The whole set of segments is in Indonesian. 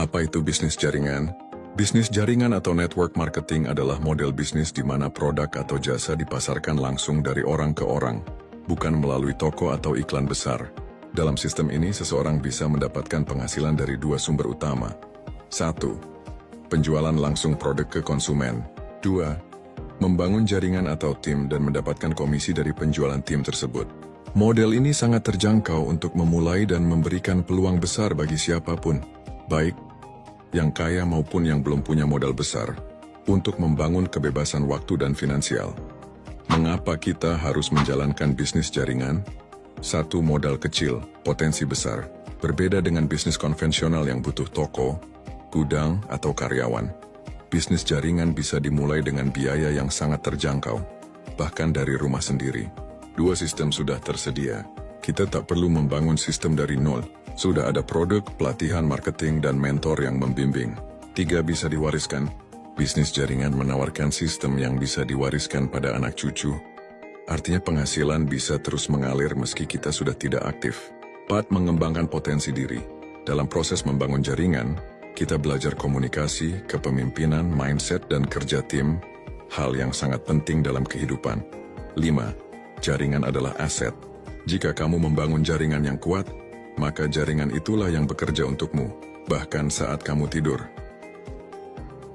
Apa itu bisnis jaringan? Bisnis jaringan atau network marketing adalah model bisnis di mana produk atau jasa dipasarkan langsung dari orang ke orang, bukan melalui toko atau iklan besar. Dalam sistem ini, seseorang bisa mendapatkan penghasilan dari dua sumber utama. 1. Penjualan langsung produk ke konsumen. 2. Membangun jaringan atau tim dan mendapatkan komisi dari penjualan tim tersebut. Model ini sangat terjangkau untuk memulai dan memberikan peluang besar bagi siapapun, baik yang kaya maupun yang belum punya modal besar, untuk membangun kebebasan waktu dan finansial. Mengapa kita harus menjalankan bisnis jaringan? 1. Modal kecil, potensi besar. Berbeda dengan bisnis konvensional yang butuh toko, gudang, atau karyawan. Bisnis jaringan bisa dimulai dengan biaya yang sangat terjangkau, bahkan dari rumah sendiri. 2. Sistem sudah tersedia. Kita tak perlu membangun sistem dari nol. Sudah ada produk, pelatihan, marketing, dan mentor yang membimbing. 3. Bisa diwariskan. Bisnis jaringan menawarkan sistem yang bisa diwariskan pada anak cucu. Artinya penghasilan bisa terus mengalir meski kita sudah tidak aktif. 4. Mengembangkan potensi diri. Dalam proses membangun jaringan, kita belajar komunikasi, kepemimpinan, mindset, dan kerja tim, hal yang sangat penting dalam kehidupan. 5. Jaringan adalah aset. Jika kamu membangun jaringan yang kuat, maka jaringan itulah yang bekerja untukmu, bahkan saat kamu tidur.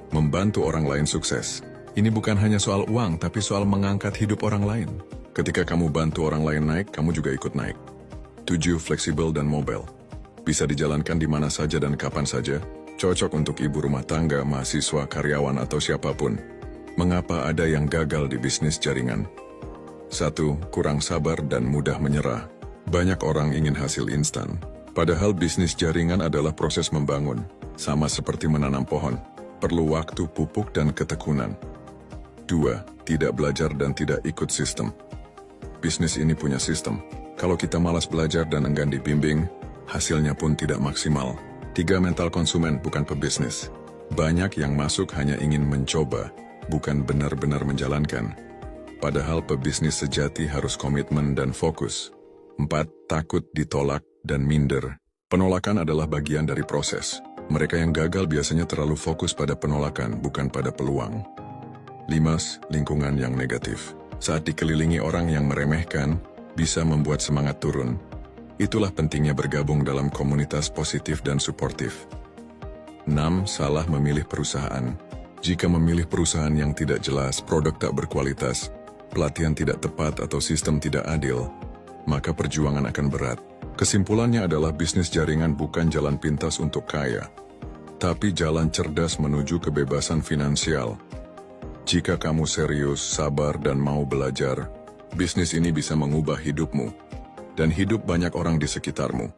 Membantu orang lain sukses. Ini bukan hanya soal uang, tapi soal mengangkat hidup orang lain. Ketika kamu bantu orang lain naik, kamu juga ikut naik. 7. Fleksibel dan mobile. Bisa dijalankan di mana saja dan kapan saja. Cocok untuk ibu rumah tangga, mahasiswa, karyawan, atau siapapun. Mengapa ada yang gagal di bisnis jaringan? 1. Kurang sabar dan mudah menyerah. Banyak orang ingin hasil instan. Padahal bisnis jaringan adalah proses membangun. Sama seperti menanam pohon. Perlu waktu, pupuk, dan ketekunan. 2. Tidak belajar dan tidak ikut sistem. Bisnis ini punya sistem. Kalau kita malas belajar dan enggan dibimbing, hasilnya pun tidak maksimal. 3. Mental konsumen, bukan pebisnis. Banyak yang masuk hanya ingin mencoba, bukan benar-benar menjalankan. Padahal pebisnis sejati harus komitmen dan fokus. 4. Takut ditolak dan minder. Penolakan adalah bagian dari proses. Mereka yang gagal biasanya terlalu fokus pada penolakan, bukan pada peluang. 5. Lingkungan yang negatif. Saat dikelilingi orang yang meremehkan, bisa membuat semangat turun. Itulah pentingnya bergabung dalam komunitas positif dan suportif. 6. Salah memilih perusahaan. Jika memilih perusahaan yang tidak jelas, produk tak berkualitas, pelatihan tidak tepat atau sistem tidak adil, maka perjuangan akan berat. Kesimpulannya adalah bisnis jaringan bukan jalan pintas untuk kaya, tapi jalan cerdas menuju kebebasan finansial. Jika kamu serius, sabar, dan mau belajar, bisnis ini bisa mengubah hidupmu dan hidup banyak orang di sekitarmu.